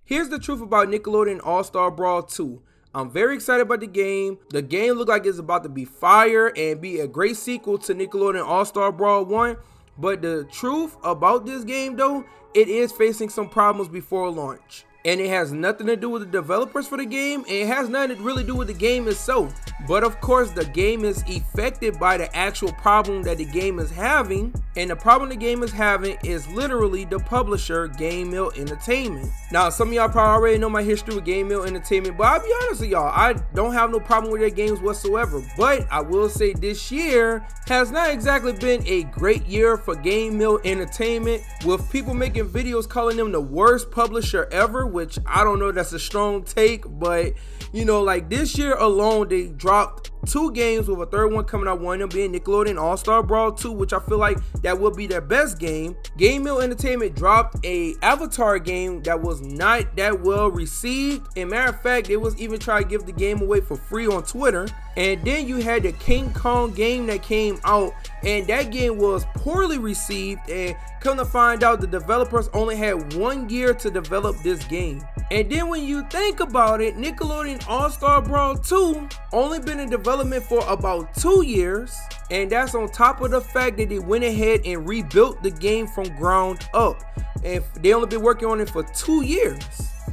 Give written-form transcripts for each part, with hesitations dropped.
Here's the truth about Nickelodeon All-Star Brawl 2. I'm very excited about the game. The game looks like it's about to be fire and be a great sequel to Nickelodeon All-Star Brawl 1. But the truth about this game though, it is facing some problems before launch. And it has nothing to do with the developers for the game, and it has nothing to really do with the game itself. But of course, the game is affected by the actual problem that the game is having, and the problem the game is having is literally the publisher, Game Mill Entertainment. Now, some of y'all probably already know my history with Game Mill Entertainment, but I'll be honest with y'all, I don't have no problem with their games whatsoever. But I will say this year has not exactly been a great year for Game Mill Entertainment, with people making videos calling them the worst publisher ever, which I don't know, that's a strong take, but you know, like this year alone, they dropped 2 games with a third one coming out, one of them being Nickelodeon All-Star Brawl 2, which I feel like that will be their best game. Game Mill Entertainment dropped a Avatar game that was not that well received, and matter of fact, they was even trying to give the game away for free on Twitter. And then you had the King Kong game that came out, and that game was poorly received, and come to find out the developers only had 1 year to develop this game. And then when you think about it, Nickelodeon All-Star Brawl 2 only been in development for about 2 years, and that's on top of the fact that they went ahead and rebuilt the game from ground up, and they only been working on it for 2 years.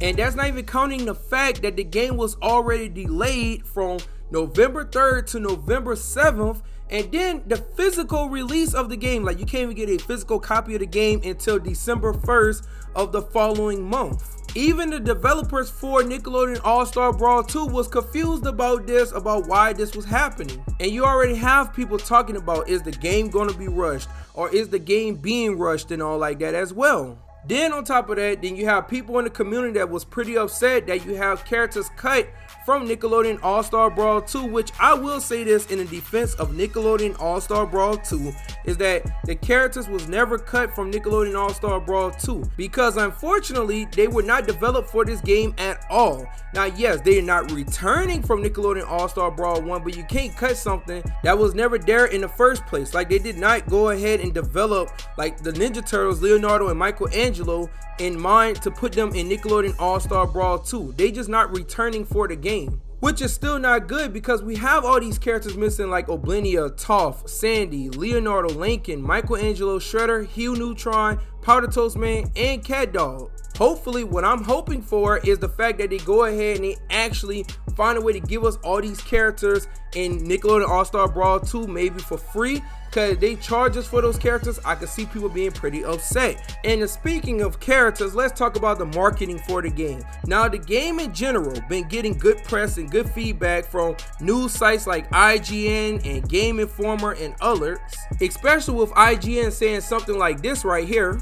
And that's not even counting the fact that the game was already delayed from November 3rd to November 7th, and then the physical release of the game, like you can't even get a physical copy of the game until December 1st of the following month. Even the developers for Nickelodeon All-Star Brawl 2 was confused about this, about why this was happening. And you already have people talking about, is the game going to be rushed, or is the game being rushed and all like that as well. Then on top of that, then you have people in the community that was pretty upset that you have characters cut from Nickelodeon All-Star Brawl 2, which I will say this in the defense of Nickelodeon All-Star Brawl 2, is that the characters was never cut from Nickelodeon All-Star Brawl 2, because unfortunately they were not developed for this game at all. Now yes, they are not returning from Nickelodeon All-Star Brawl 1, but you can't cut something that was never there in the first place. Like they did not go ahead and develop like the Ninja Turtles, Leonardo and Michelangelo in mind to put them in Nickelodeon All-Star Brawl 2. They just not returning for the game, which is still not good because we have all these characters missing like Oblinia, Toph, Sandy, Leonardo, Lincoln, Michelangelo, Shredder, Hugh Neutron, Powder Toast Man, and Cat Dog. Hopefully, what I'm hoping for is the fact that they go ahead and they actually find a way to give us all these characters in Nickelodeon All-Star Brawl 2, maybe for free, because they charge us for those characters. I can see people being pretty upset. And speaking of characters, let's talk about the marketing for the game. Now, the game in general been getting good press and good feedback from news sites like IGN and Game Informer and others, especially with IGN saying something like this right here.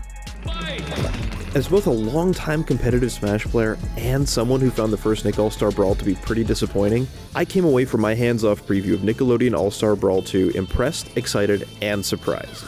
As both a long-time competitive Smash player and someone who found the first Nick All-Star Brawl to be pretty disappointing, I came away from my hands-off preview of Nickelodeon All-Star Brawl 2 impressed, excited, and surprised.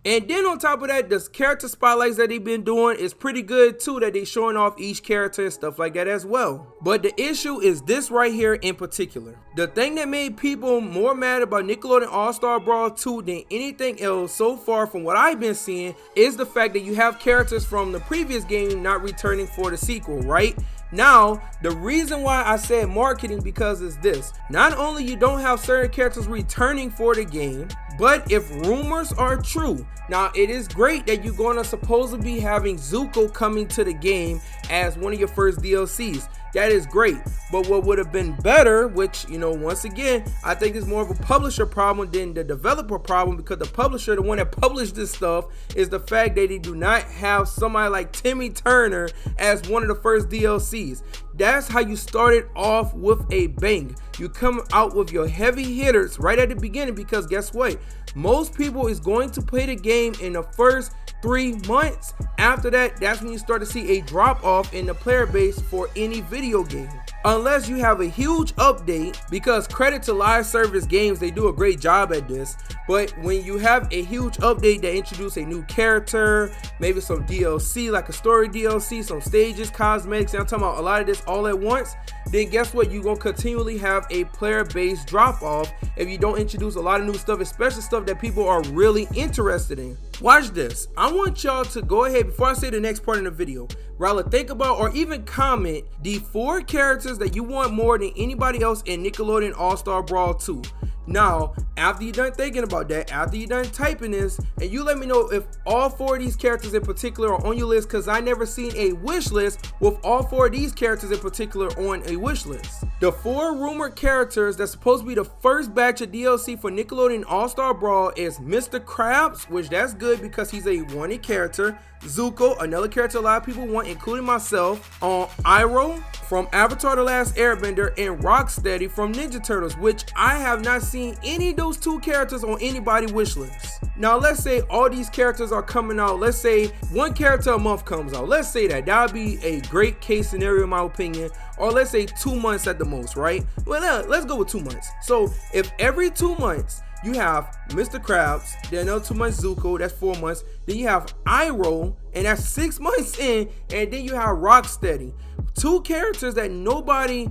And then on top of that, the character spotlights that they've been doing is pretty good too, that they showing off each character and stuff like that as well. But the issue is this right here in particular. The thing that made people more mad about Nickelodeon All-Star Brawl 2 than anything else so far from what I've been seeing is the fact that you have characters from the previous game not returning for the sequel, right? Now, the reason why I said marketing because is this. Not only you don't have certain characters returning for the game, but if rumors are true, now it is great that you're going to supposedly be having Zuko coming to the game as one of your first DLCs. That is great, but what would have been better, which, you know, once again, I think is more of a publisher problem than the developer problem, because the publisher, the one that published this stuff, is the fact that they do not have somebody like Timmy Turner as one of the first DLCs. That's how you started off with a bang. You come out with your heavy hitters right at the beginning, because guess what? Most people is going to play the game in the first 3 months. After that, that's when you start to see a drop off in the player base for any video game. unless you have a huge update, because credit to live service games, they do a great job at this. But when you have a huge update that introduces a new character, maybe some DLC like a story DLC, some stages, cosmetics, and I'm talking about a lot of this all at once, then guess what? You're going to continually have a player base drop off if you don't introduce a lot of new stuff, especially stuff that people are really interested in. Watch this. I want y'all to go ahead, before I say the next part in the video, rather think about or even comment the 4 characters that you want more than anybody else in Nickelodeon All-Star Brawl 2. Now, after you're done thinking about that, after you're done typing this, and you let me know if all 4 of these characters in particular are on your list, because I never seen a wish list with all 4 of these characters in particular on a wish list. The 4 rumored characters that's supposed to be the first batch of DLC for Nickelodeon All-Star Brawl is Mr. Krabs, which that's good because he's a wanted character. Zuko, another character a lot of people want, including myself. Iroh from Avatar: The Last Airbender, and Rocksteady from Ninja Turtles, which I have not seen any of those 2 characters on anybody's wish list. Now let's say all these characters are coming out, let's say 1 character a month comes out, let's say that would be a great case scenario in my opinion, or let's say 2 months at the most, right? Well, let's go with 2 months. So if every 2 months you have Mr. Krabs, then another 2 months Zuko, that's 4 months, then you have Iroh, and that's 6 months in, and then you have Rocksteady. 2 characters that nobody,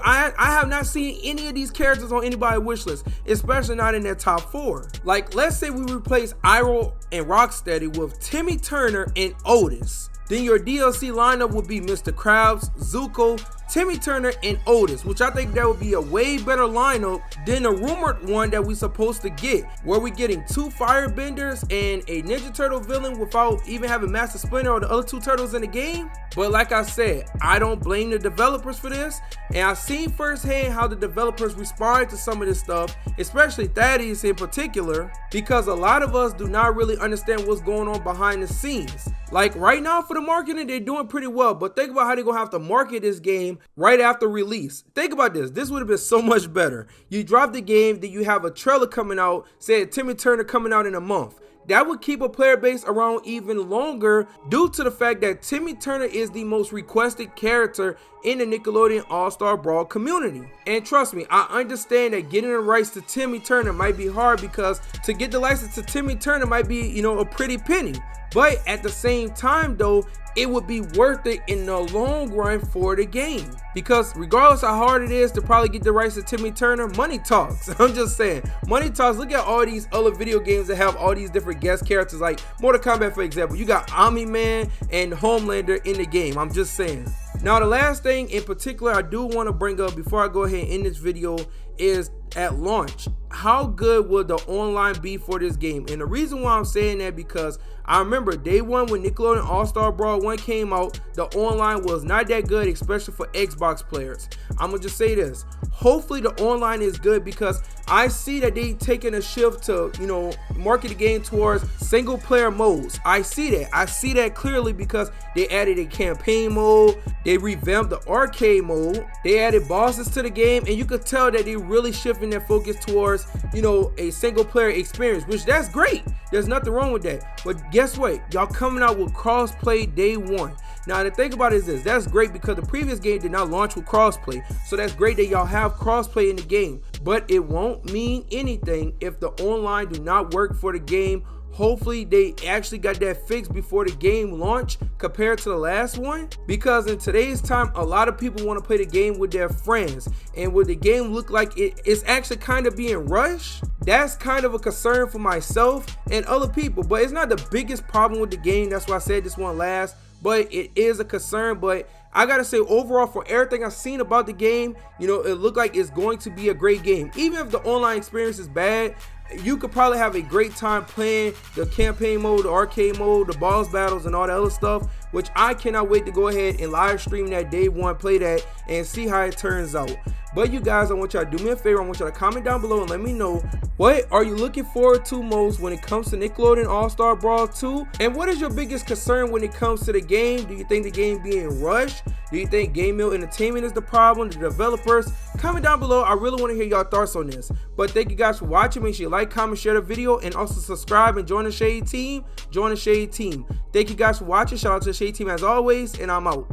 I have not seen any of these characters on anybody's wish list, especially not in their top 4. Like, let's say we replace Iroh and Rocksteady with Timmy Turner and Otis. Then your DLC lineup would be Mr. Krabs, Zuko, Timmy Turner, and Otis, which I think that would be a way better lineup than the rumored one that we supposed to get, where we're getting 2 firebenders and a Ninja Turtle villain without even having Master Splinter or the other 2 turtles in the game. But like I said, I don't blame the developers for this, and I've seen firsthand how the developers respond to some of this stuff, especially Thaddeus in particular, because a lot of us do not really understand what's going on behind the scenes. Like right now for the marketing, they're doing pretty well, but think about how they're gonna have to market this game right after release. Think about this. This would have been so much better. You drop the game, then you have a trailer coming out, say Timmy Turner coming out in a month. That would keep a player base around even longer due to the fact that Timmy Turner is the most requested character in the Nickelodeon All-Star Brawl community. And trust me, I understand that getting the rights to Timmy Turner might be hard, because to get the license to Timmy Turner might be, a pretty penny. But at the same time though, it would be worth it in the long run for the game, because regardless how hard it is to probably get the rights to Timmy Turner, money talks. I'm just saying, money talks. Look at all these other video games that have all these different guest characters, like Mortal Kombat for example. You got Omni-Man and Homelander in the game. I'm just saying. Now the last thing in particular I do want to bring up before I go ahead and end this video is, at launch, how good would the online be for this game? And the reason why I'm saying that, because I remember day 1 when Nickelodeon All-Star Brawl 1 came out, the online was not that good, especially for Xbox players. I'm gonna just say this, hopefully the online is good, because I see that they taking a shift to, market the game towards single player modes. I see that clearly, because they added a campaign mode, they revamped the arcade mode, they added bosses to the game, and you could tell that they really shifting their focus towards, a single player experience, which that's great. There's nothing wrong with that. But guess what? Y'all coming out with crossplay day 1. Now the thing about it is this, that's great because the previous game did not launch with crossplay. So that's great that y'all have crossplay in the game, but it won't mean anything if the online do not work for the game. Hopefully they actually got that fixed before the game launch compared to the last one, because in today's time a lot of people want to play the game with their friends, and would the game look like it's actually kind of being rushed? That's kind of a concern for myself and other people, but it's not the biggest problem with the game. That's why I said this one last, but it is a concern. But I gotta say, overall, for everything I've seen about the game, it looked like it's going to be a great game. Even if the online experience is bad, you could probably have a great time playing the campaign mode, the arcade mode, the boss battles, and all that other stuff, which I cannot wait to go ahead and live stream that day 1, play that, and see how it turns out. But you guys, I want y'all to do me a favor. I want y'all to comment down below and let me know, what are you looking forward to most when it comes to Nickelodeon All-Star Brawl 2? And what is your biggest concern when it comes to the game? Do you think the game being rushed? Do you think Game Mill Entertainment is the problem, the developers? Comment down below. I really want to hear y'all thoughts on this. But thank you guys for watching. Make sure you like, comment, share the video, and also subscribe and join the Shade Team. Join the Shade Team. Thank you guys for watching. Shout out to the Shade Team as always, and I'm out.